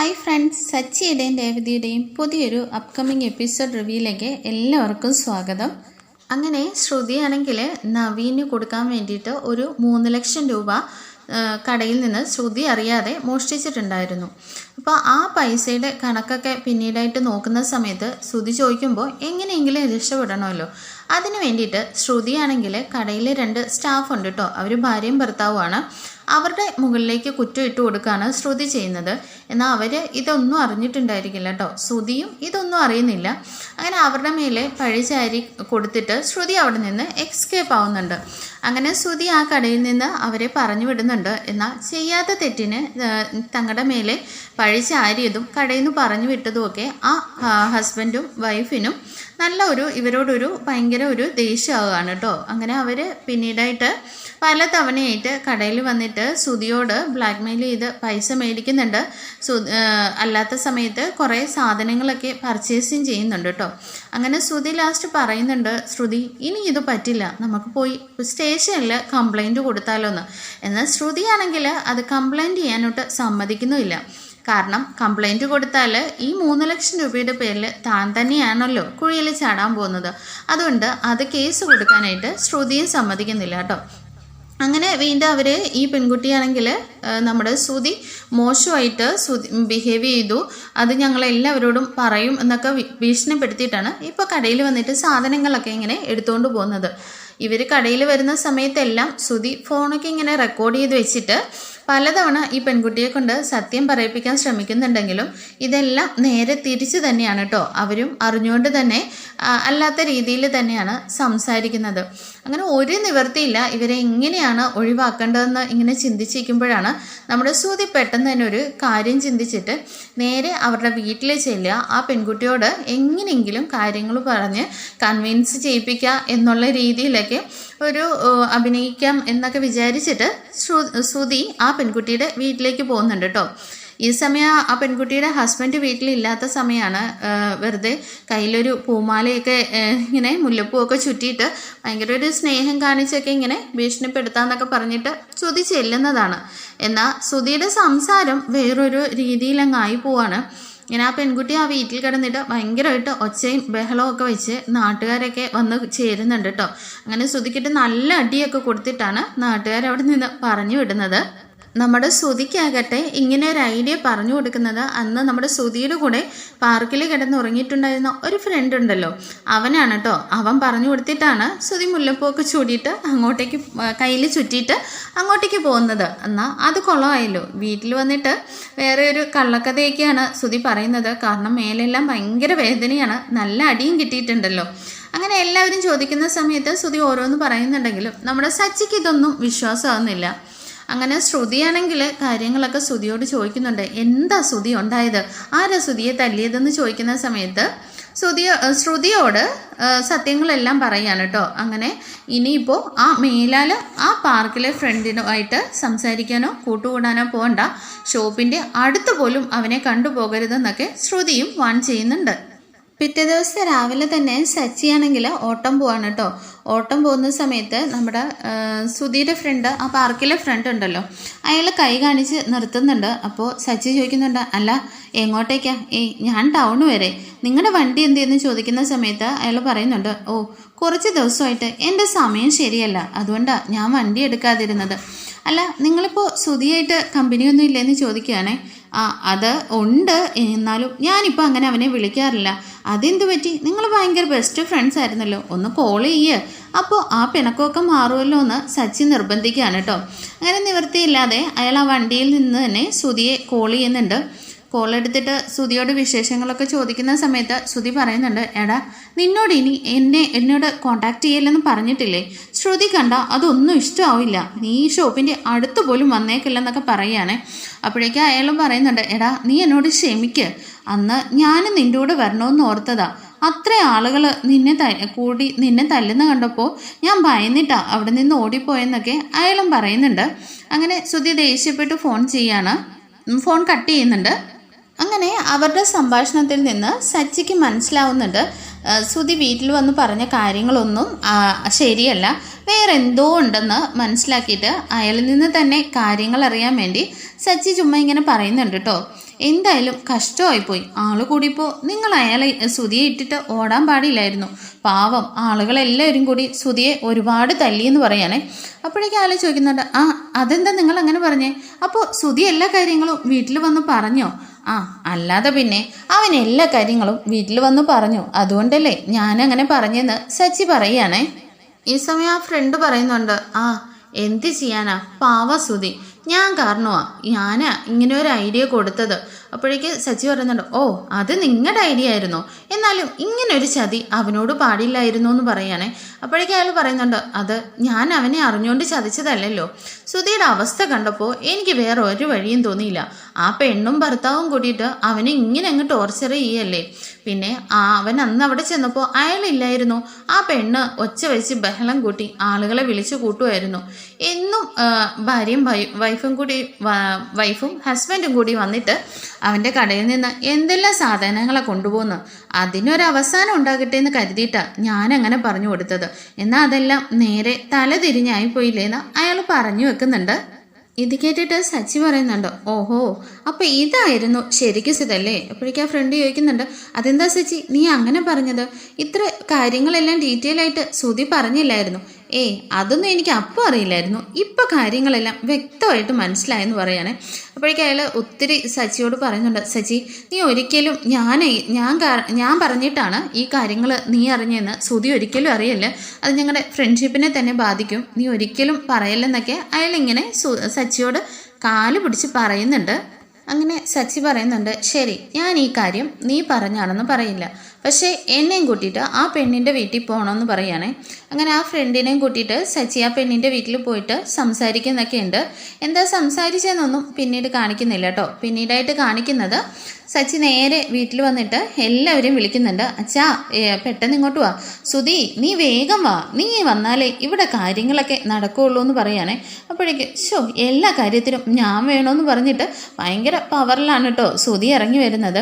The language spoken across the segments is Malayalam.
ഹായ് ഫ്രണ്ട്സ്, സച്ചിയുടെയും രേവതിയുടെയും പുതിയൊരു അപ്കമിങ് എപ്പിസോഡ് റിവ്യൂയിലേക്ക് എല്ലാവർക്കും സ്വാഗതം. അങ്ങനെ ശ്രുതിയാണെങ്കിൽ നവീന് കൊടുക്കാൻ വേണ്ടിയിട്ട് ഒരു 3 ലക്ഷം രൂപ കടയിൽ നിന്ന് ശ്രുതി അറിയാതെ മോഷ്ടിച്ചിട്ടുണ്ടായിരുന്നു. അപ്പോൾ ആ പൈസയുടെ കണക്കൊക്കെ പിന്നീടായിട്ട് നോക്കുന്ന സമയത്ത് ശ്രുതി ചോദിക്കുമ്പോൾ എങ്ങനെയെങ്കിലും രക്ഷപ്പെടണമല്ലോ. അതിന് വേണ്ടിയിട്ട് ശ്രുതിയാണെങ്കിൽ കടയിൽ 2 സ്റ്റാഫ് ഉണ്ട് കേട്ടോ, അവർ ഭാര്യയും ഭർത്താവുമാണ്. അവരുടെ മുകളിലേക്ക് കുറ്റം ഇട്ട് കൊടുക്കുകയാണ് ശ്രുതി ചെയ്യുന്നത്. എന്നാൽ അവർ ഇതൊന്നും അറിഞ്ഞിട്ടുണ്ടായിരിക്കില്ല കേട്ടോ, ശ്രുതിയും ഇതൊന്നും അറിയുന്നില്ല. അങ്ങനെ അവരുടെ മേലെ പഴിചാരി കൊടുത്തിട്ട് ശ്രുതി അവിടെ നിന്ന് എസ്കേപ്പ് ആവുന്നുണ്ട്. അങ്ങനെ ശ്രുതി ആ കടയിൽ നിന്ന് അവരെ പറഞ്ഞു വിടുന്നുണ്ട്. എന്നാൽ ചെയ്യാത്ത തെറ്റിന് തങ്ങളുടെ മേലെ പഴിചാരിയതും കടയിൽ നിന്ന് പറഞ്ഞു വിട്ടതുമൊക്കെ ആ ഹസ്ബൻഡും വൈഫിനും ഇവരോടൊരു ഭയങ്കര ഒരു ദേഷ്യമാവുകയാണ് കേട്ടോ. അങ്ങനെ അവർ പിന്നീടായിട്ട് പല തവണയായിട്ട് കടയിൽ വന്നിട്ട് ശ്രുതിയോട് ബ്ലാക്ക് മെയിൽ ചെയ്ത് പൈസ മേടിക്കുന്നുണ്ട്. അല്ലാത്ത സമയത്ത് കുറേ സാധനങ്ങളൊക്കെ പർച്ചേസിങ് ചെയ്യുന്നുണ്ട് കേട്ടോ. അങ്ങനെ ശ്രുതി ലാസ്റ്റ് പറയുന്നുണ്ട്, ശ്രുതി ഇനി ഇത് പറ്റില്ല, നമുക്ക് പോയി സ്റ്റേഷനിൽ കംപ്ലൈൻറ്റ് കൊടുത്താലോ എന്ന്. എന്നാൽ ശ്രുതിയാണെങ്കിൽ അത് കംപ്ലൈൻറ്റ് ചെയ്യാനോട്ട് സമ്മതിക്കുന്നുമില്ല. കാരണം കംപ്ലൈൻറ്റ് കൊടുത്താൽ ഈ 3 ലക്ഷം രൂപയുടെ പേരിൽ താൻ തന്നെയാണല്ലോ കുഴിയിൽ ചാടാൻ പോകുന്നത്. അതുകൊണ്ട് അത് കേസ് കൊടുക്കാനായിട്ട് ശ്രുതിയും സമ്മതിക്കുന്നില്ല കേട്ടോ. അങ്ങനെ വീണ്ടും അവർ ഈ പെൺകുട്ടിയാണെങ്കിൽ നമ്മുടെ ശ്രുതി മോശമായിട്ട് ബിഹേവ് ചെയ്തു, അത് ഞങ്ങളെല്ലാവരോടും പറയും എന്നൊക്കെ ഭീഷണിപ്പെടുത്തിയിട്ടാണ് ഇപ്പോൾ കടയിൽ വന്നിട്ട് സാധനങ്ങളൊക്കെ ഇങ്ങനെ എടുത്തുകൊണ്ട് പോകുന്നത്. ഇവർ കടയിൽ വരുന്ന സമയത്തെല്ലാം ശ്രുതി ഫോണൊക്കെ ഇങ്ങനെ റെക്കോർഡ് ചെയ്ത് വെച്ചിട്ട് പലതവണ ഈ പെൺകുട്ടിയെ കൊണ്ട് സത്യം പറയിപ്പിക്കാൻ ശ്രമിക്കുന്നുണ്ടെങ്കിലും ഇതെല്ലാം നേരെ തിരിച്ച് തന്നെയാണ് കേട്ടോ. അവരും അറിഞ്ഞുകൊണ്ട് തന്നെ അല്ലാത്ത രീതിയിൽ തന്നെയാണ് സംസാരിക്കുന്നത്. അങ്ങനെ ഒരു നിവൃത്തിയില്ല, ഇവരെ എങ്ങനെയാണ് ഒഴിവാക്കേണ്ടതെന്ന് ഇങ്ങനെ ചിന്തിച്ചിരിക്കുമ്പോഴാണ് നമ്മുടെ ശ്രുതി പെട്ടെന്ന് തന്നെ ഒരു കാര്യം ചിന്തിച്ചിട്ട് നേരെ അവരുടെ വീട്ടിൽ ചെല്ലുക. ആ പെൺകുട്ടിയോട് എങ്ങനെയെങ്കിലും കാര്യങ്ങൾ പറഞ്ഞ് കൺവിൻസ് ചെയ്യിപ്പിക്കുക എന്നുള്ള രീതിയിലൊക്കെ ഒരു അഭിനയിക്കാം എന്നൊക്കെ വിചാരിച്ചിട്ട് ശ്രുതി ആ പെൺകുട്ടിയുടെ വീട്ടിലേക്ക് പോകുന്നുണ്ട് കേട്ടോ. ഈ സമയം ആ പെൺകുട്ടിയുടെ ഹസ്ബൻഡ് വീട്ടിലില്ലാത്ത സമയമാണ്. വെറുതെ കയ്യിലൊരു പൂമാലയൊക്കെ ഇങ്ങനെ മുല്ലപ്പൂവൊക്കെ ചുറ്റിയിട്ട് ഭയങ്കര ഒരു സ്നേഹം കാണിച്ചൊക്കെ ഇങ്ങനെ ഭീഷണിപ്പെടുത്താന്നൊക്കെ പറഞ്ഞിട്ട് ശ്രുതി ചെല്ലുന്നതാണ്. എന്നാൽ ശ്രുതിയുടെ സംസാരം വേറൊരു രീതിയിലങ്ങായി പോവാണ്. ഇങ്ങനെ ആ പെൺകുട്ടി ആ വീട്ടിൽ കിടന്നിട്ട് ഭയങ്കരമായിട്ട് ഒച്ചയും ബഹളവും ഒക്കെ വെച്ച് നാട്ടുകാരൊക്കെ വന്ന് ചേരുന്നുണ്ട് കേട്ടോ. അങ്ങനെ ശ്രുതിക്കിട്ട് നല്ല അടിയൊക്കെ കൊടുത്തിട്ടാണ് നാട്ടുകാരവിടെ നിന്ന് പറഞ്ഞു വിടുന്നത്. നമ്മുടെ ശ്രുതിക്കാകട്ടെ ഇങ്ങനെ ഒരു ഐഡിയ പറഞ്ഞു കൊടുക്കുന്നത് അന്ന് നമ്മുടെ ശ്രുതിയുടെ കൂടെ പാർക്കിൽ കിടന്ന് ഉറങ്ങിയിട്ടുണ്ടായിരുന്ന ഒരു ഫ്രണ്ട് ഉണ്ടല്ലോ, അവനാണ് കേട്ടോ. അവൻ പറഞ്ഞു കൊടുത്തിട്ടാണ് ശ്രുതി മുല്ലപ്പൂവൊക്കെ ചൂടിയിട്ട് അങ്ങോട്ടേക്ക് കയ്യിൽ ചുറ്റിയിട്ട് അങ്ങോട്ടേക്ക് പോകുന്നത്. എന്നാൽ അത് കുളമായല്ലോ. വീട്ടിൽ വന്നിട്ട് വേറെ ഒരു കള്ളക്കഥയൊക്കെയാണ് ശ്രുതി പറയുന്നത്. കാരണം മേലെല്ലാം ഭയങ്കര വേദനയാണ്, നല്ല അടിയും കിട്ടിയിട്ടുണ്ടല്ലോ. അങ്ങനെ എല്ലാവരും ചോദിക്കുന്ന സമയത്ത് ശ്രുതി ഓരോന്ന് പറയുന്നുണ്ടെങ്കിലും നമ്മുടെ സച്ചിക്ക് ഇതൊന്നും വിശ്വാസമാകുന്നില്ല. അങ്ങനെ ശ്രുതിയാണെങ്കിൽ കാര്യങ്ങളൊക്കെ ശ്രുതിയോട് ചോദിക്കുന്നുണ്ട്, എന്താ ശ്രുതി ഉണ്ടായത്, ആരാ ശ്രുതിയെ തല്ലിയതെന്ന് ചോദിക്കുന്ന സമയത്ത് ശ്രുതിയോട് സത്യങ്ങളെല്ലാം പറയാണ് കേട്ടോ. അങ്ങനെ ഇനിയിപ്പോൾ ആ മേലാൽ ആ പാർക്കിലെ ഫ്രണ്ടിനുമായിട്ട് സംസാരിക്കാനോ കൂട്ടുകൂടാനോ പോകണ്ട, ഷോപ്പിൻ്റെ അടുത്ത് പോലും അവനെ കണ്ടുപോകരുതെന്നൊക്കെ ശ്രുതിയും വാൺ ചെയ്യുന്നുണ്ട്. പിറ്റേ ദിവസം രാവിലെ തന്നെ സച്ചിയാണെങ്കിൽ ഓട്ടം പോവാണ് കേട്ടോ. ഓട്ടം പോകുന്ന സമയത്ത് നമ്മുടെ ശ്രുതിയുടെ ഫ്രണ്ട്, ആ പാർക്കിലെ ഫ്രണ്ട് ഉണ്ടല്ലോ, അയാൾ കൈ കാണിച്ച് നിർത്തുന്നുണ്ട്. അപ്പോൾ സച്ചി ചോദിക്കുന്നുണ്ട്, അല്ല എങ്ങോട്ടേക്കാ? ഞാൻ ടൗൺ വരെ, നിങ്ങളുടെ വണ്ടി എന്തെന്ന് ചോദിക്കുന്ന സമയത്ത് അയാൾ പറയുന്നുണ്ട്, ഓ കുറച്ച് ദിവസമായിട്ട് എൻ്റെ സമയം ശരിയല്ല, അതുകൊണ്ടാണ് ഞാൻ വണ്ടി എടുക്കാതിരുന്നത്. അല്ല നിങ്ങളിപ്പോൾ ശ്രുതിയായിട്ട് കമ്പനിയൊന്നും ഇല്ലെന്ന് ചോദിക്കുകയാണേ. അത് ഉണ്ട്, എന്നാലും ഞാനിപ്പോൾ അങ്ങനെ അവനെ വിളിക്കാറില്ല. അതെന്തു പറ്റി? നിങ്ങൾ ഭയങ്കര ബെസ്റ്റ് ഫ്രണ്ട്സ് ആയിരുന്നല്ലോ, ഒന്ന് കോൾ ചെയ്യ്, അപ്പോൾ ആ പിണക്കമൊക്കെ മാറുമല്ലോ എന്ന് സച്ചി നിർബന്ധിക്കുകയാണ് കേട്ടോ. അങ്ങനെ നിവൃത്തിയില്ലാതെ അയാൾ ആ വണ്ടിയിൽ നിന്ന് തന്നെ ശ്രുതിയെ കോൾ ചെയ്യുന്നുണ്ട്. കോൾ എടുത്തിട്ട് ശ്രുതിയോട് വിശേഷങ്ങളൊക്കെ ചോദിക്കുന്ന സമയത്ത് ശ്രുതി പറയുന്നുണ്ട്, എടാ നിന്നോട് ഇനി എന്നോട് കോണ്ടാക്ട് ചെയ്യില്ലെന്ന് പറഞ്ഞിട്ടില്ലേ? ശ്രുതി കണ്ട അതൊന്നും ഇഷ്ടമാവില്ല, നീ ഈ ഷോപ്പിൻ്റെ അടുത്ത് പോലും വന്നേക്കില്ലെന്നൊക്കെ പറയുകയാണെ. അപ്പോഴേക്കും അയാളും പറയുന്നുണ്ട്, എടാ നീ എന്നോട് ക്ഷമിക്ക്, അന്ന് ഞാനും നിൻ്റെ കൂടെ വരണമെന്ന് ഓർത്തതാ, അത്ര ആളുകൾ നിന്നെ തല്ലുന്ന കണ്ടപ്പോൾ ഞാൻ ഭയന്നിട്ടാ അവിടെ നിന്ന് ഓടിപ്പോയെന്നൊക്കെ അയാളും പറയുന്നുണ്ട്. അങ്ങനെ ശ്രുതി ദേഷ്യപ്പെട്ട് ഫോൺ കട്ട് ചെയ്യുന്നുണ്ട്. അങ്ങനെ അവരുടെ സംഭാഷണത്തിൽ നിന്ന് സച്ചിക്ക് മനസ്സിലാവുന്നുണ്ട് ശ്രുതി വീട്ടിൽ വന്ന് പറഞ്ഞ കാര്യങ്ങളൊന്നും ശരിയല്ല, വേറെ എന്തോ ഉണ്ടെന്ന് മനസ്സിലാക്കിയിട്ട് അയാളിൽ നിന്ന് തന്നെ കാര്യങ്ങൾ അറിയാൻ വേണ്ടി സച്ചി ചുമ്മാ ഇങ്ങനെ പറയുന്നുണ്ട് കേട്ടോ. എന്തായാലും കഷ്ടമായിപ്പോയി. ആള് കൂടിയപ്പോൾ നിങ്ങൾ അയാളെ സുതിയെ ഇട്ടിട്ട് ഓടാൻ പാടില്ലായിരുന്നു. പാവം ആളുകളെല്ലാവരും കൂടി സുതിയെ ഒരുപാട് തല്ലിയെന്ന് പറയാനേ. അപ്പോഴേക്കും ആളെ ചോദിക്കുന്നുണ്ട്, ആ അതെന്താ നിങ്ങൾ അങ്ങനെ പറഞ്ഞേ? അപ്പോൾ സുതി എല്ലാ കാര്യങ്ങളും വീട്ടിൽ വന്ന് പറഞ്ഞോ? ആ അല്ലാതെ പിന്നെ അവൻ എല്ലാ കാര്യങ്ങളും വീട്ടിൽ വന്ന് പറഞ്ഞു, അതുകൊണ്ടല്ലേ ഞാനങ്ങനെ പറഞ്ഞെന്ന് സച്ചി പറയുകയാണേ. ഈ സമയം ആ ഫ്രണ്ട് പറയുന്നുണ്ട്, ആ എന്ത് ചെയ്യാനാ പാവ സുതി, ഞാൻ കാരണമാ ഞാനാ ഇങ്ങനെ ഒരു ഐഡിയ കൊടുത്തത്. അപ്പോഴേക്ക് സച്ചി പറയുന്നുണ്ട്, ഓ അത് നിങ്ങളുടെ ഐഡിയ ആയിരുന്നോ? എന്നാലും ഇങ്ങനെ ഒരു ചതി അവനോട് പാടില്ലായിരുന്നു എന്ന് പറയാനേ. അപ്പോഴേക്കും അയാൾ പറയുന്നുണ്ട്, അത് ഞാൻ അവനെ അറിഞ്ഞുകൊണ്ട് ചതിച്ചതല്ലല്ലോ. സുധിയുടെ അവസ്ഥ കണ്ടപ്പോൾ എനിക്ക് വേറെ ഒരു വഴിയും തോന്നിയില്ല. ആ പെണ്ണും ഭർത്താവും കൂടിയിട്ട് അവനെ ഇങ്ങനെ അങ്ങ് ടോർച്ചർ ചെയ്യല്ലേ. പിന്നെ അവൻ അന്ന് അവിടെ ചെന്നപ്പോൾ അയാളില്ലായിരുന്നു. ആ പെണ്ണ് ഒച്ച വെച്ച് ബഹളം കൂട്ടി ആളുകളെ വിളിച്ചു കൂട്ടുമായിരുന്നു. എന്നും ഭാര്യയും വൈഫും ഹസ്ബൻഡും കൂടി വന്നിട്ട് അവൻ്റെ കടയിൽ നിന്ന് എന്തെല്ലാം സാധനങ്ങളെ കൊണ്ടുപോകുന്നു. അതിനൊരവസാനം ഉണ്ടാകട്ടെ എന്ന് കരുതിയിട്ടാണ് ഞാനങ്ങനെ പറഞ്ഞു കൊടുത്തത്. എന്നാൽ അതെല്ലാം നേരെ തല തിരിഞ്ഞായിപ്പോയില്ലേന്ന് അയാൾ പറഞ്ഞു വെക്കുന്നുണ്ട്. ഇത് കേട്ടിട്ട് സച്ചി പറയുന്നുണ്ട്, ഓഹോ അപ്പോൾ ഇതായിരുന്നു ശരിക്കും ഇതല്ലേ? അപ്പോഴേക്കും ആ ഫ്രണ്ട് ചോദിക്കുന്നുണ്ട്, അതെന്താ സച്ചി നീ അങ്ങനെ പറഞ്ഞത്? ഇത്ര കാര്യങ്ങളെല്ലാം ഡീറ്റെയിൽ ആയിട്ട് സുധി പറഞ്ഞില്ലായിരുന്നു. അതൊന്നും എനിക്ക് അപ്പോൾ അറിയില്ലായിരുന്നു, ഇപ്പോൾ കാര്യങ്ങളെല്ലാം വ്യക്തമായിട്ട് മനസ്സിലായെന്ന് പറയണേ. അപ്പോഴേക്കും അയാൾ ഒത്തിരി സച്ചിയോട് പറയുന്നുണ്ട്, സച്ചി നീ ഒരിക്കലും ഞാൻ പറഞ്ഞിട്ടാണ് ഈ കാര്യങ്ങൾ നീ അറിഞ്ഞതെന്ന് സുധി ഒരിക്കലും അറിയല്ല, അത് ഞങ്ങളുടെ ഫ്രണ്ട്ഷിപ്പിനെ തന്നെ ബാധിക്കും, നീ ഒരിക്കലും പറയല്ലെന്നൊക്കെ അയാളിങ്ങനെ സച്ചിയോട് കാല് പിടിച്ച് പറയുന്നുണ്ട്. അങ്ങനെ സച്ചി പറയുന്നുണ്ട്, ശരി ഞാൻ ഈ കാര്യം നീ പറഞ്ഞാണെന്ന് പറയില്ല, പക്ഷേ എന്നെയും കൂട്ടിയിട്ട് ആ പെണ്ണിൻ്റെ വീട്ടിൽ പോകണമെന്ന് പറയുകയാണേ. അങ്ങനെ ആ ഫ്രണ്ടിനെയും കൂട്ടിയിട്ട് സച്ചി ആ പെണ്ണിൻ്റെ വീട്ടിൽ പോയിട്ട് സംസാരിക്കുന്നൊക്കെ ഉണ്ട്. എന്താ സംസാരിച്ചതെന്നൊന്നും പിന്നീട് കാണിക്കുന്നില്ല കേട്ടോ. പിന്നീടായിട്ട് കാണിക്കുന്നത് സച്ചി നേരെ വീട്ടിൽ വന്നിട്ട് എല്ലാവരെയും വിളിക്കുന്നുണ്ട്, അച്ഛാ പെട്ടെന്ന് ഇങ്ങോട്ട് വാ, സുധി നീ വേഗം വാ, നീ വന്നാലേ ഇവിടെ കാര്യങ്ങളൊക്കെ നടക്കുകയുള്ളൂ എന്ന് പറയുകയാണേ. അപ്പോഴേക്ക് എല്ലാ കാര്യത്തിലും ഞാൻ വേണമെന്ന് പറഞ്ഞിട്ട് ഭയങ്കര പവറിലാണ് കേട്ടോ സുധി ഇറങ്ങി വരുന്നത്.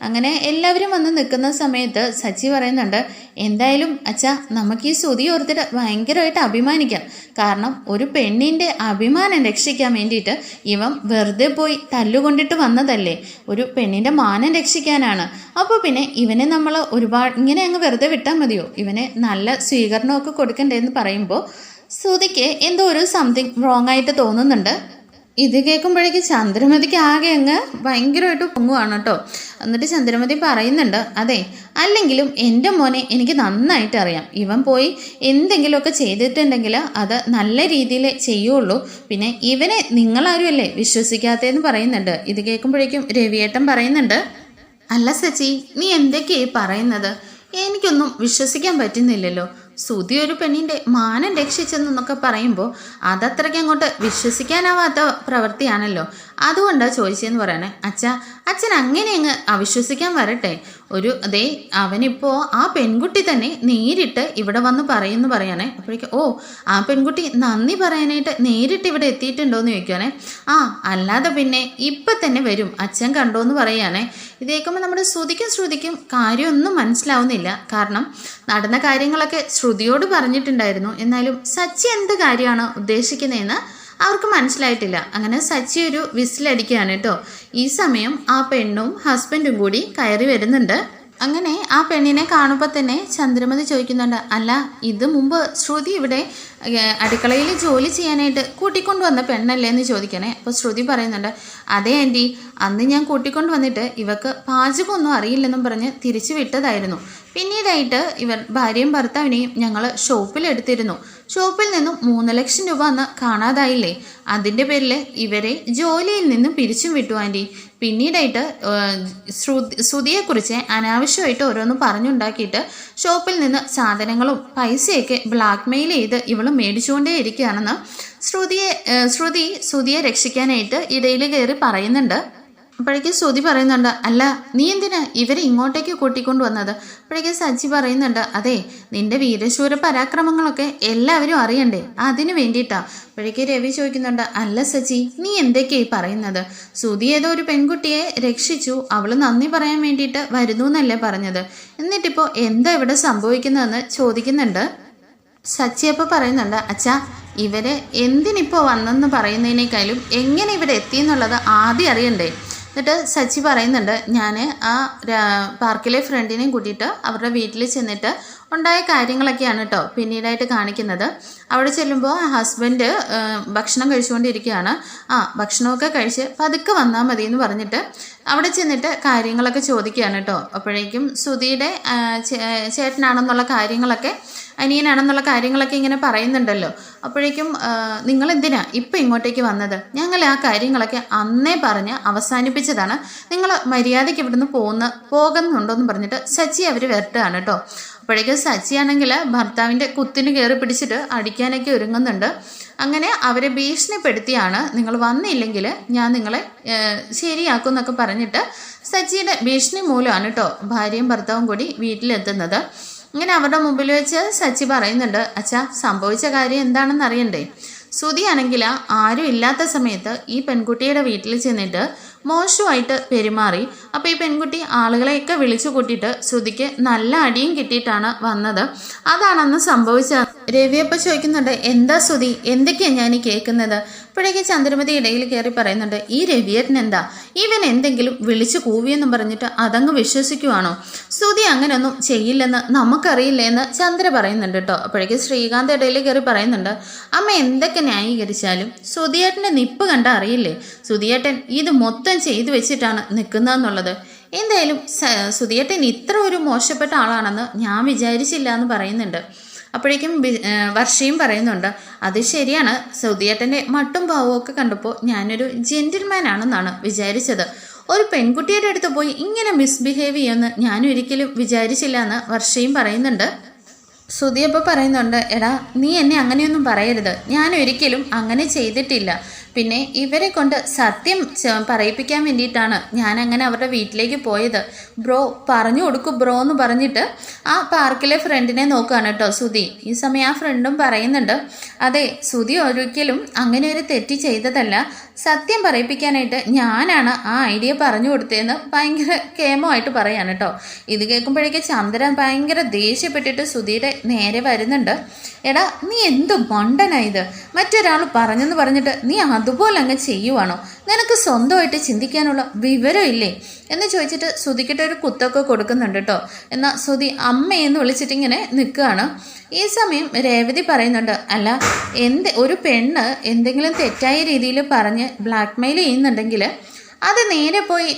അങ്ങനെ എല്ലാവരും വന്ന് നിൽക്കുന്ന സമയത്ത് സച്ചി പറയുന്നുണ്ട്, എന്തായാലും അച്ഛാ നമുക്ക് ഈ സുധി ഓർത്തിട്ട് ഭയങ്കരമായിട്ട് അഭിമാനിക്കാം. കാരണം ഒരു പെണ്ണിൻ്റെ അഭിമാനം രക്ഷിക്കാൻ വേണ്ടിയിട്ട് ഇവൻ വെറുതെ പോയി തല്ലുകൊണ്ടിട്ട് വന്നതല്ലേ, ഒരു പെണ്ണിൻ്റെ മാനം രക്ഷിക്കാനാണ്. അപ്പോൾ പിന്നെ ഇവനെ നമ്മൾ ഒരുപാട് ഇങ്ങനെ അങ്ങ് വെറുതെ വിട്ടാൽ മതിയോ? ഇവന് നല്ല സ്വീകരണമൊക്കെ കൊടുക്കണ്ടേന്ന് പറയുമ്പോൾ സുധിക്ക് എന്തോ ഒരു സംതിങ് റോങ് ആയിട്ട് തോന്നുന്നുണ്ട്. ഇത് കേൾക്കുമ്പോഴേക്ക് ചന്ദ്രമതിക്ക് ആകെ അങ്ങ് ഭയങ്കരമായിട്ട് പൊങ്ങുവാണ് കേട്ടോ. എന്നിട്ട് ചന്ദ്രമതി പറയുന്നുണ്ട്, അതെ അല്ലെങ്കിലും എൻ്റെ മോനെ എനിക്ക് നന്നായിട്ട് അറിയാം, ഇവൻ പോയി എന്തെങ്കിലുമൊക്കെ ചെയ്തിട്ടുണ്ടെങ്കിൽ അത് നല്ല രീതിയിൽ ചെയ്യുള്ളൂ, പിന്നെ ഇവനെ നിങ്ങളാരുമല്ലേ വിശ്വസിക്കാത്തതെന്ന് പറയുന്നുണ്ട്. ഇത് കേൾക്കുമ്പോഴേക്കും രവിയേട്ടൻ പറയുന്നുണ്ട്, അല്ല സച്ചി നീ എന്തൊക്കെയായി പറയുന്നത്? എനിക്കൊന്നും വിശ്വസിക്കാൻ പറ്റുന്നില്ലല്ലോ. സുധി ഒരു പെണ്ണിൻ്റെ മാനം രക്ഷിച്ചെന്നൊക്കെ പറയുമ്പോൾ അതത്രയ്ക്ക് അങ്ങോട്ട് വിശ്വസിക്കാനാവാത്ത പ്രവൃത്തിയാണല്ലോ, അതുകൊണ്ടാണ് ചോദിച്ചതെന്ന് പറയണേ. അച്ഛൻ അങ്ങനെ അങ്ങ് അവിശ്വസിക്കാൻ വരട്ടെ. അവനിപ്പോൾ ആ പെൺകുട്ടി തന്നെ നേരിട്ട് ഇവിടെ വന്ന് പറയുമെന്ന് പറയണേ. അപ്പോഴേക്കും ആ പെൺകുട്ടി നന്ദി പറയാനായിട്ട് നേരിട്ട് ഇവിടെ എത്തിയിട്ടുണ്ടോയെന്ന് ചോദിക്കുവാണേ. അല്ലാതെ പിന്നെ ഇപ്പം തന്നെ വരും, അച്ഛൻ കണ്ടോന്ന് പറയുകയാണേ. ഇത് കേൾക്കുമ്പോൾ നമ്മുടെ ശ്രുതിക്കും കാര്യമൊന്നും മനസ്സിലാവുന്നില്ല. കാരണം നടന്ന കാര്യങ്ങളൊക്കെ ശ്രുതിയോട് പറഞ്ഞിട്ടുണ്ടായിരുന്നു, എന്നാലും സച്ചി എന്ത് കാര്യമാണ് ഉദ്ദേശിക്കുന്നതെന്ന് അവർക്ക് മനസ്സിലായിട്ടില്ല. അങ്ങനെ സച്ചി ഒരു വിസിലടിക്കുകയാണ് കേട്ടോ. ഈ സമയം ആ പെണ്ണും ഹസ്ബൻഡും കൂടി കയറി വരുന്നുണ്ട്. അങ്ങനെ ആ പെണ്ണിനെ കാണുമ്പോൾ തന്നെ ചന്ദ്രമതി ചോദിക്കുന്നുണ്ട്, അല്ല ഇത് മുമ്പ് ശ്രുതി ഇവിടെ അടുക്കളയിൽ ജോലി ചെയ്യാനായിട്ട് കൂട്ടിക്കൊണ്ട് വന്ന പെണ്ണല്ലേ എന്ന് ചോദിക്കണേ. അപ്പോൾ ശ്രുതി പറയുന്നുണ്ട്, അതെ ആൻറ്റി, അന്ന് ഞാൻ കൂട്ടിക്കൊണ്ട് വന്നിട്ട് ഇവക്ക് പാചകമൊന്നും അറിയില്ലെന്നും പറഞ്ഞ് തിരിച്ചു വിട്ടതായിരുന്നു. പിന്നീടായിട്ട് ഇവർ ഭാര്യയും ഭർത്താവിനെയും ഞങ്ങൾ ഷോപ്പിലെടുത്തിരുന്നു. ഷോപ്പിൽ നിന്നും 3 ലക്ഷം രൂപ അന്ന് കാണാതായില്ലേ, അതിൻ്റെ പേരിൽ ഇവരെ ജോലിയിൽ നിന്നും പിരിച്ചും വിട്ടു ആൻറ്റി. പിന്നീടായിട്ട് ശ്രുതിയെക്കുറിച്ച് അനാവശ്യമായിട്ട് ഓരോന്ന് പറഞ്ഞുണ്ടാക്കിയിട്ട് ഷോപ്പിൽ നിന്ന് സാധനങ്ങളും പൈസയൊക്കെ ബ്ലാക്ക് മെയിൽ ചെയ്ത് ഇവൾ മേടിച്ചുകൊണ്ടേ ഇരിക്കുകയാണെന്ന് ശ്രുതിയെ രക്ഷിക്കാനായിട്ട് ഇടയിൽ കയറി പറയുന്നുണ്ട്. അപ്പോഴേക്കും ശ്രുതി പറയുന്നുണ്ട്, അല്ല നീ എന്തിനാ ഇവരെ ഇങ്ങോട്ടേക്ക് കൂട്ടിക്കൊണ്ട് വന്നത്? അപ്പോഴേക്കും സച്ചി പറയുന്നുണ്ട്, അതെ നിന്റെ വീരശൂര പരാക്രമങ്ങളൊക്കെ എല്ലാവരും അറിയണ്ടേ, അതിന് വേണ്ടിയിട്ടാ. അപ്പോഴേക്കും രവി ചോദിക്കുന്നുണ്ട്, അല്ല സച്ചി നീ എന്തൊക്കെയായി പറയുന്നത്? ശ്രുതി ഏതോ ഒരു പെൺകുട്ടിയെ രക്ഷിച്ചു, അവൾ നന്ദി പറയാൻ വേണ്ടിയിട്ട് വരുന്നു എന്നല്ലേ പറഞ്ഞത്, എന്നിട്ടിപ്പോൾ എന്താ ഇവിടെ സംഭവിക്കുന്നതെന്ന് ചോദിക്കുന്നുണ്ട്. സച്ചി അപ്പോൾ പറയുന്നുണ്ട്, അച്ഛാ ഇവരെ എന്തിനിപ്പോൾ വന്നെന്ന് പറയുന്നതിനേക്കാളും എങ്ങനെ ഇവിടെ എത്തിയെന്നുള്ളത് ആദ്യം അറിയണ്ടേ. എന്നിട്ട് സച്ചി പറയുന്നുണ്ട്, ഞാൻ ആ പാർക്കിലെ ഫ്രണ്ടിനെയും കൂട്ടിയിട്ട് അവരുടെ വീട്ടിൽ ചെന്നിട്ട് ഉണ്ടായ കാര്യങ്ങളൊക്കെയാണ് കേട്ടോ പിന്നീടായിട്ട് കാണിക്കുന്നത്. അവിടെ ചെല്ലുമ്പോൾ ഹസ്ബൻഡ് ഭക്ഷണം കഴിച്ചുകൊണ്ടിരിക്കുകയാണ്. ഭക്ഷണമൊക്കെ കഴിച്ച് പതുക്കെ വന്നാൽ മതി എന്ന് പറഞ്ഞിട്ട് അവിടെ ചെന്നിട്ട് കാര്യങ്ങളൊക്കെ ചോദിക്കുകയാണ് കേട്ടോ. അപ്പോഴേക്കും സുധിയുടെ ചേട്ടനാണെന്നുള്ള കാര്യങ്ങളൊക്കെ, അനിയനാണെന്നുള്ള കാര്യങ്ങളൊക്കെ ഇങ്ങനെ പറയുന്നുണ്ടല്ലോ. അപ്പോഴേക്കും നിങ്ങൾ എന്തിനാ ഇപ്പം ഇങ്ങോട്ടേക്ക് വന്നത്? ഞങ്ങൾ ആ കാര്യങ്ങളൊക്കെ അന്നേ പറഞ്ഞ് അവസാനിപ്പിച്ചതാണ്. നിങ്ങൾ മര്യാദയ്ക്ക് ഇവിടുന്ന് പോകുന്നുണ്ടോ എന്ന് പറഞ്ഞിട്ട് സച്ചി അവർ വരട്ടുകയാണ് കേട്ടോ. അപ്പോഴേക്കും സച്ചിയാണെങ്കിൽ ഭർത്താവിൻ്റെ കുത്തിന് കയറി പിടിച്ചിട്ട് അടിക്കാനൊക്കെ ഒരുങ്ങുന്നുണ്ട്. അങ്ങനെ അവരെ ഭീഷണിപ്പെടുത്തിയാണ്, നിങ്ങൾ വന്നില്ലെങ്കിൽ ഞാൻ നിങ്ങളെ ശരിയാക്കും എന്നൊക്കെ പറഞ്ഞിട്ട് സച്ചിയുടെ ഭീഷണി മൂലമാണ് കേട്ടോ ഭാര്യയും ഭർത്താവും കൂടി വീട്ടിലെത്തുന്നത്. ഇങ്ങനെ അവരുടെ മുമ്പിൽ വെച്ച് സച്ചി പറയുന്നുണ്ട്, അച്ഛാ സംഭവിച്ച കാര്യം എന്താണെന്ന് അറിയണ്ടേ? സുധിയാണെങ്കിൽ ആരും ഇല്ലാത്ത സമയത്ത് ഈ പെൺകുട്ടിയുടെ വീട്ടിൽ ചെന്നിട്ട് മോശമായിട്ട് പെരുമാറി. അപ്പോൾ ഈ പെൺകുട്ടി ആളുകളെയൊക്കെ വിളിച്ചു കൂട്ടിയിട്ട് സുധിക്ക് നല്ല അടിയും കിട്ടിയിട്ടാണ് വന്നത്. അതാണെന്ന് സംഭവിച്ച രവിയപ്പ ചോദിക്കുന്നുണ്ട്, എന്താ സുധി, എന്തൊക്കെയാണ് ഞാൻ ഈ കേൾക്കുന്നത്? അപ്പോഴേക്ക് ചന്ദ്രമതി ഇടയിൽ കയറി പറയുന്നുണ്ട്, ഈ രവിയേട്ടൻ എന്താ ഇവൻ എന്തെങ്കിലും വിളിച്ചു കൂവിയെന്നും പറഞ്ഞിട്ട് അതങ്ങ് വിശ്വസിക്കുവാണോ? സുധി അങ്ങനെയൊന്നും ചെയ്യില്ലെന്ന് നമുക്കറിയില്ലേ എന്ന് ചന്ദ്ര പറയുന്നുണ്ട് കേട്ടോ. അപ്പോഴേക്ക് ശ്രീകാന്ത് ഇടയിൽ കയറി പറയുന്നുണ്ട്, അമ്മ എന്തൊക്കെ ന്യായീകരിച്ചാലും സുധിയേട്ടൻ്റെ നിപ്പ് കണ്ട അറിയില്ലേ? സുധിയേട്ടൻ ഇത് മൊത്തം ചെയ്തു വെച്ചിട്ടാണ് നിൽക്കുന്നതെന്നുള്ളത്. എന്തായാലും സുധിയേട്ടൻ ഇത്ര ഒരു മോശപ്പെട്ട ആളാണെന്ന് ഞാൻ വിചാരിച്ചില്ല എന്ന് പറയുന്നുണ്ട്. അപ്പോഴേക്കും വർഷയും പറയുന്നുണ്ട്, അത് ശരിയാണ്, സുധിയേട്ടൻ്റെ മട്ടും ഭാവവും ഒക്കെ കണ്ടപ്പോൾ ഞാനൊരു ജെന്റിൽമാൻ ആണെന്നാണ് വിചാരിച്ചത്. ഒരു പെൺകുട്ടിയുടെ അടുത്ത് പോയി ഇങ്ങനെ മിസ്ബിഹേവ് ചെയ്യുമെന്ന് ഞാൻ ഒരിക്കലും വിചാരിച്ചില്ല എന്ന് വർഷയും പറയുന്നുണ്ട്. സുധിയപ്പോൾ പറയുന്നുണ്ട്, എടാ നീ എന്നെ അങ്ങനെയൊന്നും പറയരുത്, ഞാൻ ഒരിക്കലും അങ്ങനെ ചെയ്തിട്ടില്ല. പിന്നെ ഇവരെ കൊണ്ട് സത്യം പറയിപ്പിക്കാൻ വേണ്ടിയിട്ടാണ് ഞാൻ അങ്ങനെ അവരുടെ വീട്ടിലേക്ക് പോയത്. ബ്രോ പറഞ്ഞു കൊടുക്കൂ ബ്രോ എന്ന് പറഞ്ഞിട്ട് ആ പാർക്കിലെ ഫ്രണ്ടിനെ നോക്കുകയാണ് കേട്ടോ സുധി. ഈ സമയം ആ ഫ്രണ്ടും പറയുന്നുണ്ട്, അതെ സുധി ഒരിക്കലും അങ്ങനെ ഒരു തെറ്റ് ചെയ്തതല്ല, സത്യം പറയിപ്പിക്കാനായിട്ട് ഞാനാണ് ആ ഐഡിയ പറഞ്ഞു കൊടുത്തതെന്ന് ഭയങ്കര കേമമായിട്ട് പറയാണ് കേട്ടോ. ഇത് കേൾക്കുമ്പോഴേക്ക് ചന്ദ്രൻ ഭയങ്കര ദേഷ്യപ്പെട്ടിട്ട് സുധിയുടെ നേരെ വരുന്നുണ്ട്. എടാ നീ എന്ത് മണ്ടനായത്, മറ്റൊരാൾ പറഞ്ഞെന്ന് പറഞ്ഞിട്ട് നീ അതുപോലെ അങ്ങ് ചെയ്യുവാണോ? നിനക്ക് സ്വന്തമായിട്ട് ചിന്തിക്കാനുള്ള വിവരം ഇല്ലേ എന്ന് ചോദിച്ചിട്ട് സുധിക്കിട്ട് ഒരു കുത്തൊക്കെ കൊടുക്കുന്നുണ്ട് കേട്ടോ. എന്നാൽ സുധി അമ്മയെന്ന് വിളിച്ചിട്ടിങ്ങനെ നിൽക്കുകയാണ്. ഈ സമയം രേവതി പറയുന്നുണ്ട്, അല്ല ഒരു പെണ്ണ് എന്തെങ്കിലും തെറ്റായ രീതിയിൽ പറഞ്ഞ് ബ്ലാക്ക്മെയിൽ ചെയ്യുന്നുണ്ടെങ്കിൽ അത് നേരെ പോയി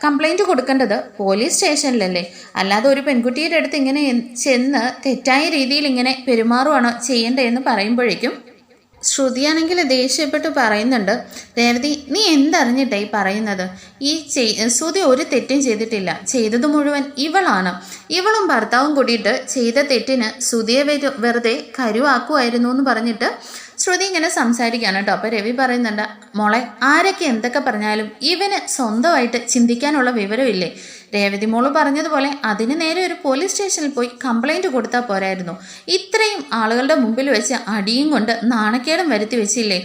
കംപ്ലൈൻറ്റ് കൊടുക്കേണ്ടത് പോലീസ് സ്റ്റേഷനിലല്ലേ, അല്ലാതെ ഒരു പെൺകുട്ടിയുടെ അടുത്ത് ഇങ്ങനെ ചെന്ന് തെറ്റായ രീതിയിൽ ഇങ്ങനെ പെരുമാറുവാണോ ചെയ്യേണ്ടതെന്ന് പറയുമ്പോഴേക്കും ശ്രുതിയാണെങ്കിൽ ദേഷ്യപ്പെട്ട് പറയുന്നുണ്ട്, രേവതി നീ എന്തറിഞ്ഞിട്ടായി പറയുന്നത്? ഈ ശ്രുതി ഒരു തെറ്റും ചെയ്തിട്ടില്ല, ചെയ്തത് മുഴുവൻ ഇവളാണ്. ഇവളും ഭർത്താവും കൂടിയിട്ട് ചെയ്ത തെറ്റിന് ശ്രുതിയെ വെറുതെ കരുവാക്കുമായിരുന്നു എന്ന് പറഞ്ഞിട്ട് ശ്രുതി ഇങ്ങനെ സംസാരിക്കുകയാണ് കേട്ടോ. അപ്പോൾ രവി പറയുന്നുണ്ട്, മോളെ ആരൊക്കെ എന്തൊക്കെ പറഞ്ഞാലും ഇവന് സ്വന്തമായിട്ട് ചിന്തിക്കാനുള്ള വിവരമില്ലേ? രേവതി മോള് പറഞ്ഞതുപോലെ അതിന് നേരെ ഒരു പോലീസ് സ്റ്റേഷനിൽ പോയി കംപ്ലൈൻറ്റ് കൊടുത്താൽ പോരായിരുന്നു? ഇത്രയും ആളുകളുടെ മുമ്പിൽ വെച്ച് അടിയും കൊണ്ട് നാണക്കേടും വരുത്തി വെച്ചില്ലേ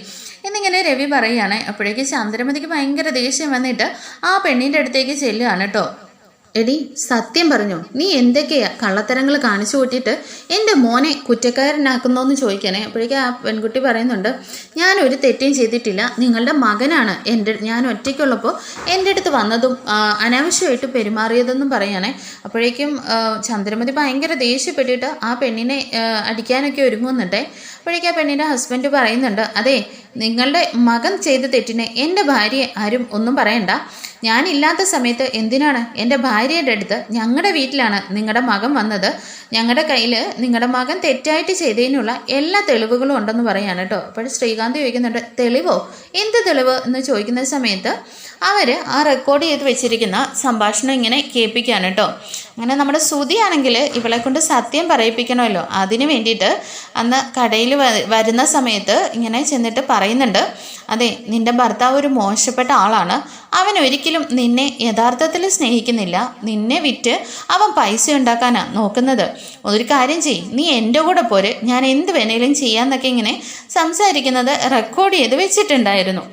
എന്നിങ്ങനെ രവി പറയുകയാണ്. അപ്പോഴേക്ക് ചന്ദ്രമതിക്ക് ഭയങ്കര ദേഷ്യം വന്നിട്ട് ആ പെണ്ണിൻ്റെ അടുത്തേക്ക് ചെല്ലുകയാണ് കേട്ടോ. എടി സത്യം പറഞ്ഞു, നീ എന്തൊക്കെയാ കള്ളത്തരങ്ങൾ കാണിച്ചു കൂട്ടിയിട്ട് എൻ്റെ മോനെ കുറ്റക്കാരനാക്കുന്നോന്ന് ചോദിക്കണേ. അപ്പോഴേക്കും ആ പെൺകുട്ടി പറയുന്നുണ്ട്, ഞാനൊരു തെറ്റും ചെയ്തിട്ടില്ല, നിങ്ങളുടെ മകനാണ് ഞാൻ ഒറ്റയ്ക്കുള്ളപ്പോൾ എൻ്റെ അടുത്ത് വന്നതും അനാവശ്യമായിട്ട് പെരുമാറിയതെന്നും പറയണേ. അപ്പോഴേക്കും ചന്ദ്രമതി ഭയങ്കര ദേഷ്യപ്പെട്ടിട്ട് ആ പെണ്ണിനെ അടിക്കാനൊക്കെ ഒരുങ്ങുന്നുണ്ടേ. അപ്പോഴേക്കും ആ പെണ്ണിൻ്റെ ഹസ്ബൻഡ് പറയുന്നുണ്ട്, അതെ നിങ്ങളുടെ മകൻ ചെയ്ത തെറ്റിനെ എൻ്റെ ഭാര്യയെ ആരും ഒന്നും പറയണ്ട. ഞാനില്ലാത്ത സമയത്ത് എന്തിനാണ് എൻ്റെ ഭാര്യയുടെ അടുത്ത്, ഞങ്ങളുടെ വീട്ടിലാണ് നിങ്ങളുടെ മകൻ വന്നത്, ഞങ്ങളുടെ കയ്യിൽ നിങ്ങളുടെ മകൻ തെറ്റായിട്ട് ചെയ്തതിനുള്ള എല്ലാ തെളിവുകളും ഉണ്ടെന്ന് പറയാണ് കേട്ടോ. അപ്പോൾ ശ്രീകാന്ത് ചോദിക്കുന്നുണ്ട്, തെളിവോ? എന്ത് തെളിവ് എന്ന് ചോദിക്കുന്ന സമയത്ത് അവർ ആ റെക്കോർഡ് ചെയ്ത് വെച്ചിരിക്കുന്ന സംഭാഷണം ഇങ്ങനെ കേൾപ്പിക്കുകയാണ് കേട്ടോ. അങ്ങനെ നമ്മുടെ ശ്രുതിയാണെങ്കിൽ ഇവളെ കൊണ്ട് സത്യം പറയിപ്പിക്കണമല്ലോ, അതിന് വേണ്ടിയിട്ട് അന്ന് കടയിൽ വരുന്ന സമയത്ത് ഇങ്ങനെ ചെന്നിട്ട് പറയുന്നുണ്ട്, അതെ നിൻ്റെ ഭർത്താവ് ഒരു മോശപ്പെട്ട ആളാണ്, അവൻ ഒരിക്കലും നിന്നെ യഥാർത്ഥത്തിൽ സ്നേഹിക്കുന്നില്ല, നിന്നെ വിറ്റ് അവൻ പൈസ ഉണ്ടാക്കാനാണ് നോക്കുന്നത്. ഒരു കാര്യം ചെയ്യ്, നീ എൻ്റെ കൂടെ പോര്, ഞാൻ എന്ത് വേണേലും ചെയ്യാമെന്നൊക്കെ ഇങ്ങനെ സംസാരിക്കുന്നത് റെക്കോർഡ് ചെയ്ത് വെച്ചിട്ടുണ്ടായിരുന്നു.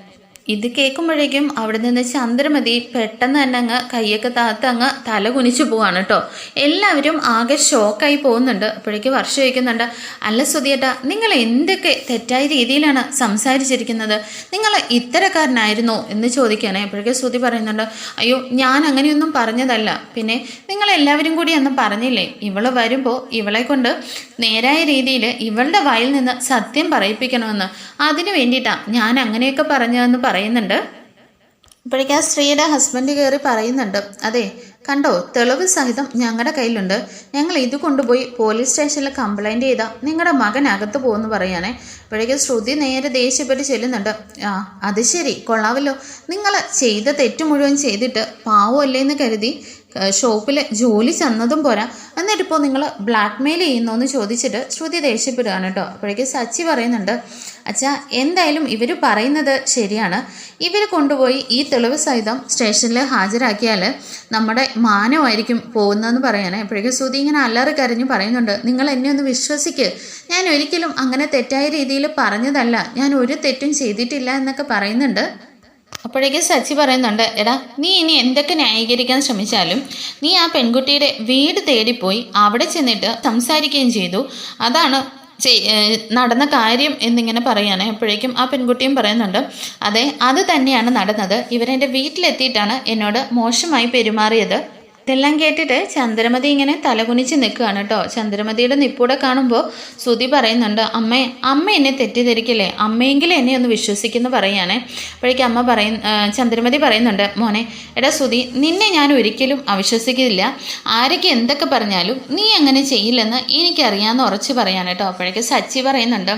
ഇത് കേൾക്കുമ്പോഴേക്കും അവിടെ നിന്ന് ചന്ദ്രമതി പെട്ടെന്ന് തന്നെ അങ്ങ് കയ്യൊക്കെ താത്ത് അങ്ങ് തല കുനിച്ചു പോവാണ് കേട്ടോ. എല്ലാവരും ആകെ ഷോക്കായി പോകുന്നുണ്ട്. അപ്പോഴേക്ക് വർഷ ചോദിക്കുന്നുണ്ട്, അല്ല സുധിയേട്ടാ, നിങ്ങൾ എന്തൊക്കെ തെറ്റായ രീതിയിലാണ് സംസാരിച്ചിരിക്കുന്നത്? നിങ്ങൾ ഇത്തരക്കാരനായിരുന്നോ എന്ന് ചോദിക്കുകയാണ്. അപ്പോഴേക്കും സുധി പറയുന്നുണ്ട്, അയ്യോ ഞാൻ അങ്ങനെയൊന്നും പറഞ്ഞതല്ല. പിന്നെ നിങ്ങളെല്ലാവരും കൂടി അന്ന് പറഞ്ഞില്ലേ ഇവള് വരുമ്പോൾ ഇവളെ കൊണ്ട് നേരായ രീതിയിൽ ഇവളുടെ വായിൽ നിന്ന് സത്യം പറയിപ്പിക്കണമെന്ന്, അതിനു വേണ്ടിയിട്ടാണ് ഞാൻ അങ്ങനെയൊക്കെ പറഞ്ഞതെന്ന് പറയുന്നുണ്ട്. ഇപ്പോഴേക്കും ആ സ്ത്രീയുടെ ഹസ്ബൻഡ് കയറി പറയുന്നുണ്ട്, അതെ കണ്ടോ, തെളിവ് സഹിതം ഞങ്ങളുടെ കയ്യിലുണ്ട്. ഞങ്ങൾ ഇത് കൊണ്ടുപോയി പോലീസ് സ്റ്റേഷനിൽ കംപ്ലൈൻറ്റ് ചെയ്താൽ നിങ്ങളുടെ മകൻ അകത്ത് പോകുമെന്ന് പറയാനേ. അപ്പോഴേക്കും ശ്രുതി നേരെ ദേഷ്യപ്പെട്ട് ചെല്ലുന്നുണ്ട്. അത് ശരി, കൊള്ളാവല്ലോ, നിങ്ങൾ ചെയ്ത തെറ്റ് മുഴുവൻ ചെയ്തിട്ട് പാവമല്ലേന്ന് കരുതി ഷോപ്പിൽ ജോലി ചെന്നതും പോരാ, എന്നിട്ടിപ്പോൾ നിങ്ങൾ ബ്ലാക്ക് മെയിൽ ചെയ്യുന്നോന്ന് ചോദിച്ചിട്ട് ശ്രുതി ദേഷ്യപ്പെടുകയാണ് കേട്ടോ. അപ്പോഴേക്കും സച്ചി പറയുന്നുണ്ട്, അച്ഛാ എന്തായാലും ഇവർ പറയുന്നത് ശരിയാണ്. ഇവർ കൊണ്ടുപോയി ഈ തെളിവ് സഹിതം സ്റ്റേഷനിൽ ഹാജരാക്കിയാൽ നമ്മുടെ മാനമായിരിക്കും പോകുന്നതെന്ന് പറയാനേ. അപ്പോഴേക്കും ശ്രുതി ഇങ്ങനെ അല്ലറി കരഞ്ഞു പറയുന്നുണ്ട്, നിങ്ങൾ എന്നെ ഒന്ന് വിശ്വസിക്ക്, ഞാൻ ഒരിക്കലും അങ്ങനെ തെറ്റായ രീതിയിൽ പറഞ്ഞതല്ല, ഞാൻ ഒരു തെറ്റും ചെയ്തിട്ടില്ല എന്നൊക്കെ പറയുന്നുണ്ട്. അപ്പോഴേക്കും സച്ചി പറയുന്നുണ്ട്, എടാ നീ ഇനി എന്തൊക്കെ ന്യായീകരിക്കാൻ ശ്രമിച്ചാലും നീ ആ പെൺകുട്ടിയുടെ വീട് തേടിപ്പോയി അവിടെ ചെന്നിട്ട് സംസാരിക്കുകയും ചെയ്തു, അതാണ് നടന്ന കാര്യം എന്നിങ്ങനെ പറയുകയാണ്. അപ്പോഴേക്കും ആ പെൺകുട്ടിയും പറയുന്നുണ്ട്, അതെ അത് തന്നെയാണ് നടന്നത്, ഇവരെൻ്റെ വീട്ടിലെത്തിയിട്ടാണ് എന്നോട് മോശമായി പെരുമാറിയത്. ഇതെല്ലാം കേട്ടിട്ട് ചന്ദ്രമതി ഇങ്ങനെ തലകുനിച്ച് നിൽക്കുകയാണ് കേട്ടോ. ചന്ദ്രമതിയുടെ നിപ്പൂടെ കാണുമ്പോൾ ശ്രുതി പറയുന്നുണ്ട്, അമ്മ എന്നെ തെറ്റിദ്ധരിക്കില്ലേ, അമ്മയെങ്കിലും എന്നെ ഒന്ന് വിശ്വസിക്കുന്നു പറയാനേ. അപ്പോഴേക്കും ചന്ദ്രമതി പറയുന്നുണ്ട്, മോനെ എടാ ശ്രുതി, നിന്നെ ഞാൻ ഒരിക്കലും അവിശ്വസിക്കില്ല, ആരൊക്കെ എന്തൊക്കെ പറഞ്ഞാലും നീ അങ്ങനെ ചെയ്യില്ലെന്ന് എനിക്കറിയാമെന്ന് ഉറച്ച് പറയാൻ കേട്ടോ. അപ്പോഴേക്കും സച്ചി പറയുന്നുണ്ട്,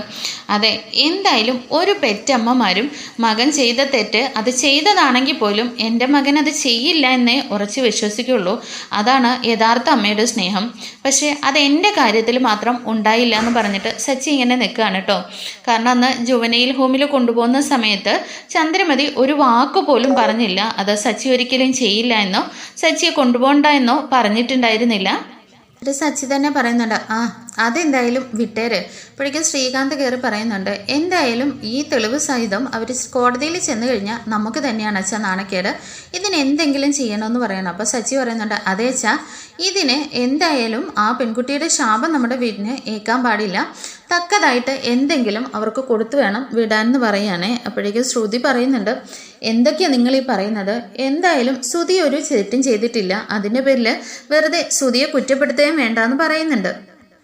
അതെ എന്തായാലും ഒരു പെറ്റമ്മമാരും മകൻ ചെയ്ത തെറ്റ് അത് ചെയ്തതാണെങ്കിൽ പോലും എൻ്റെ മകൻ അത് ചെയ്യില്ല എന്നേ ഉറച്ച് വിശ്വസിക്കുള്ളൂ, അതാണ് യഥാർത്ഥ അമ്മയുടെ സ്നേഹം. പക്ഷേ അത് എൻ്റെ കാര്യത്തിൽ മാത്രം ഉണ്ടായില്ല എന്ന് പറഞ്ഞിട്ട് സച്ചി ഇങ്ങനെ നിൽക്കുകയാണ് കേട്ടോ. കാരണം അന്ന് ജുവനൈൽ ഹോമിൽ കൊണ്ടുപോകുന്ന സമയത്ത് ചന്ദ്രമതി ഒരു വാക്ക് പോലും പറഞ്ഞില്ല, അത് സച്ചി ഒരിക്കലും ചെയ്യില്ല എന്നോ സച്ചിയെ കൊണ്ടുപോകണ്ട എന്നോ പറഞ്ഞിട്ടുണ്ടായിരുന്നില്ല. ഒരു സച്ചി തന്നെ പറയുന്നുണ്ട്, അതെന്തായാലും വിട്ടേര്. അപ്പോഴേക്കും ശ്രീകാന്ത് കയറി പറയുന്നുണ്ട്, എന്തായാലും ഈ തെളിവ് സഹിതം അവർ കോടതിയിൽ ചെന്ന് കഴിഞ്ഞാൽ നമുക്ക് തന്നെയാണ് അച്ഛാ നാണക്കേട്, ഇതിന് എന്തെങ്കിലും ചെയ്യണമെന്ന് പറയണം. അപ്പോൾ സച്ചി പറയുന്നുണ്ട്, അതേ അച്ഛാ, ഇതിന് എന്തായാലും ആ പെൺകുട്ടിയുടെ ശാപം നമ്മുടെ വീടിന് ഏൽക്കാൻ പാടില്ല, തക്കതായിട്ട് എന്തെങ്കിലും അവർക്ക് കൊടുത്തു വേണം വിടാനെന്ന് പറയാനേ. അപ്പോഴേക്കും ശ്രുതി പറയുന്നുണ്ട്, എന്തൊക്കെയാണ് നിങ്ങൾ ഈ പറയുന്നത്? എന്തായാലും ശ്രുതി ഒരു തെറ്റും ചെയ്തിട്ടില്ല, അതിൻ്റെ പേരിൽ വെറുതെ ശ്രുതിയെ കുറ്റപ്പെടുത്തുകയും വേണ്ടെന്ന് പറയുന്നുണ്ട്.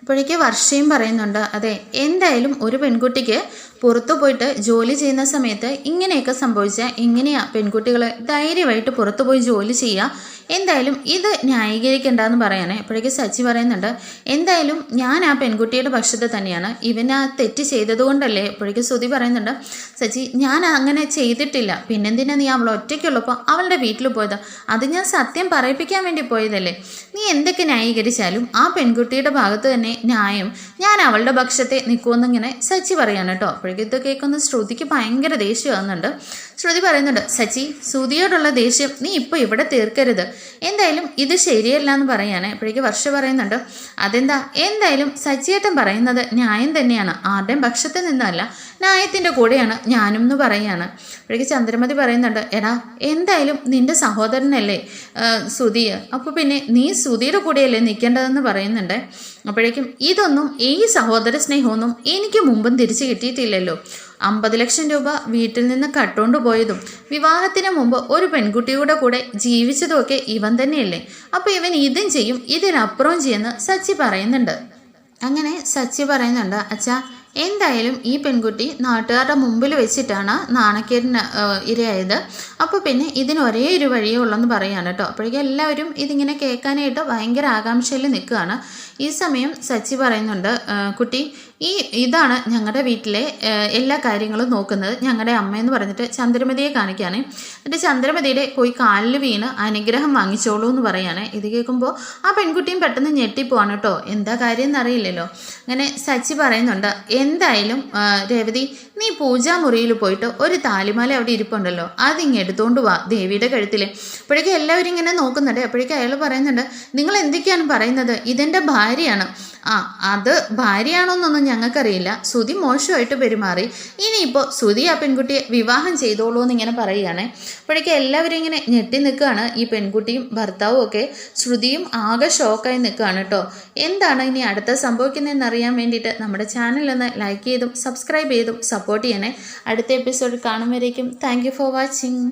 അപ്പോഴേക്ക് വർഷയും പറയുന്നുണ്ട്, അതെ എന്തായാലും ഒരു പെൺകുട്ടിക്ക് പുറത്തു പോയിട്ട് ജോലി ചെയ്യുന്ന സമയത്ത് ഇങ്ങനെയൊക്കെ സംഭവിച്ചാൽ എങ്ങനെയാ പെൺകുട്ടികൾ ധൈര്യമായിട്ട് പുറത്തു പോയി ജോലി ചെയ്യുക, എന്തായാലും ഇത് ന്യായീകരിക്കേണ്ടെന്ന് പറയാനേ. അപ്പോഴേക്ക് സച്ചി പറയുന്നുണ്ട്, എന്തായാലും ഞാൻ ആ പെൺകുട്ടിയുടെ പക്ഷത്ത് തന്നെയാണ്, ഇവൻ ആ തെറ്റ് ചെയ്തതുകൊണ്ടല്ലേ. അപ്പോഴേക്ക് ശ്രുതി പറയുന്നുണ്ട്, സച്ചി ഞാൻ അങ്ങനെ ചെയ്തിട്ടില്ല, പിന്നെന്തിനാ നീ അവൾ ഒറ്റയ്ക്കുള്ളപ്പോൾ അവളുടെ വീട്ടിൽ പോയത്, അത് ഞാൻ സത്യം പറയിപ്പിക്കാൻ വേണ്ടി പോയതല്ലേ, നീ എന്തൊക്കെ ന്യായീകരിച്ചാലും ആ പെൺകുട്ടിയുടെ ഭാഗത്ത് തന്നെ ന്യായം, ഞാൻ അവളുടെ പക്ഷത്തെ നിൽക്കുമെന്നിങ്ങനെ സച്ചി പറയാണ് കേട്ടോ. അപ്പോഴേക്കും ഇത് കേൾക്കുന്ന ശ്രുതിക്ക് ഭയങ്കര ദേഷ്യമാകുന്നുണ്ട്. ശ്രുതി പറയുന്നുണ്ട്, സച്ചി ശ്രുതിയോടുള്ള ദേഷ്യം നീ ഇപ്പോൾ ഇവിടെ തീർക്കരുത്, എന്തായാലും ഇത് ശരിയല്ല എന്ന് പറയാനേ. അപ്പോഴേക്ക് വർഷ പറയുന്നുണ്ട്, അതെന്താ, എന്തായാലും സച്ചിയേട്ടൻ പറയുന്നത് ന്യായം തന്നെയാണ്, ആരുടെയും പക്ഷത്ത് നിന്നല്ല, ന്യായത്തിൻ്റെ കൂടെയാണ് ഞാനും എന്ന് പറയാണ്. അപ്പോഴേക്ക് ചന്ദ്രമതി പറയുന്നുണ്ട്, എടാ എന്തായാലും നിന്റെ സഹോദരനല്ലേ ശ്രുതി, അപ്പോൾ പിന്നെ നീ ശ്രുതിയുടെ കൂടെയല്ലേ നിൽക്കേണ്ടതെന്ന് പറയുന്നുണ്ട്. അപ്പോഴേക്കും ഇതൊന്നും ഈ സഹോദര സ്നേഹമൊന്നും എനിക്ക് മുമ്പും തിരിച്ചു കിട്ടിയിട്ടില്ലല്ലോ, 50 ലക്ഷം രൂപ വീട്ടിൽ നിന്ന് കട്ടുകൊണ്ട് പോയതും വിവാഹത്തിന് മുമ്പ് ഒരു പെൺകുട്ടിയുടെ കൂടെ ജീവിച്ചതുമൊക്കെ ഇവൻ തന്നെയല്ലേ, അപ്പോൾ ഇവൻ ഇതും ചെയ്യും ഇതിനപ്പുറവും ചെയ്യുമെന്ന് സച്ചി പറയുന്നുണ്ട്. അങ്ങനെ സച്ചി പറയുന്നുണ്ട്, അച്ഛാ എന്തായാലും ഈ പെൺകുട്ടി നാട്ടുകാരുടെ മുമ്പിൽ വെച്ചിട്ടാണ് നാണക്കേടിന് ഇരയായത്, അപ്പോൾ പിന്നെ ഇതിന് ഒരേ ഒരു വഴിയേ ഉള്ളെന്ന് പറയാണ് കേട്ടോ. അപ്പോഴേക്കും എല്ലാവരും ഇതിങ്ങനെ കേൾക്കാനായിട്ട് ഭയങ്കര ആകാംക്ഷയിൽ നിൽക്കുകയാണ്. ഈ സമയം സച്ചി പറയുന്നുണ്ട്, കുട്ടി ഇതാണ് ഞങ്ങളുടെ വീട്ടിലെ എല്ലാ കാര്യങ്ങളും നോക്കുന്നത് ഞങ്ങളുടെ അമ്മയെന്ന് പറഞ്ഞിട്ട് ചന്ദ്രമതിയെ കാണിക്കുകയാണ്. എന്നിട്ട് ചന്ദ്രമതിയുടെ പോയി കാലിൽ വീണ് അനുഗ്രഹം വാങ്ങിച്ചോളൂ എന്ന് പറയുകയാണ്. ഇത് കേൾക്കുമ്പോൾ ആ പെൺകുട്ടിയും പെട്ടെന്ന് ഞെട്ടിപ്പോവാണ് കേട്ടോ, എന്താ കാര്യം എന്നറിയില്ലല്ലോ. അങ്ങനെ സച്ചി പറയുന്നുണ്ട്, എന്തായാലും രേവതി, നീ പൂജാമുറിയിൽ പോയിട്ട് ഒരു താലിമാല അവിടെ ഇരിപ്പുണ്ടല്ലോ, അതിങ്ങ് എടുത്തുകൊണ്ട് വാ ദേവിയുടെ കഴുത്തിൽ. അപ്പോഴേക്കും എല്ലാവരും ഇങ്ങനെ നോക്കുന്നുണ്ട്. അപ്പോഴേക്കും അയാൾ പറയുന്നുണ്ട്, നിങ്ങൾ എന്തൊക്കെയാണ് പറയുന്നത്? ഇതെൻ്റെ ഭാര്യയാണ്. അത് ഭാര്യയാണോന്നൊന്നും ഞങ്ങൾക്കറിയില്ല. ശ്രുതി മോശമായിട്ട് പെരുമാറി. ഇനിയിപ്പോൾ ശ്രുതി ആ പെൺകുട്ടിയെ വിവാഹം ചെയ്തോളൂ എന്നിങ്ങനെ പറയുകയാണേ. അപ്പോഴേക്കും എല്ലാവരും ഇങ്ങനെ ഞെട്ടി നിൽക്കുകയാണ്. ഈ പെൺകുട്ടിയും ഭർത്താവും ഒക്കെ. ശ്രുതിയും ആകെ ഷോക്കായി നിൽക്കുകയാണ് കേട്ടോ. എന്താണ് ഇനി അടുത്ത സംഭവിക്കുന്നതെന്ന് അറിയാൻ വേണ്ടിയിട്ട് നമ്മുടെ ചാനലൊന്ന് ലൈക്ക് ചെയ്തും സബ്സ്ക്രൈബ് ചെയ്തും സപ്പോർട്ട് ചെയ്യണേ. അടുത്ത എപ്പിസോഡ് കാണുമ്പോഴേക്കും താങ്ക് യു ഫോർ വാച്ചിങ്.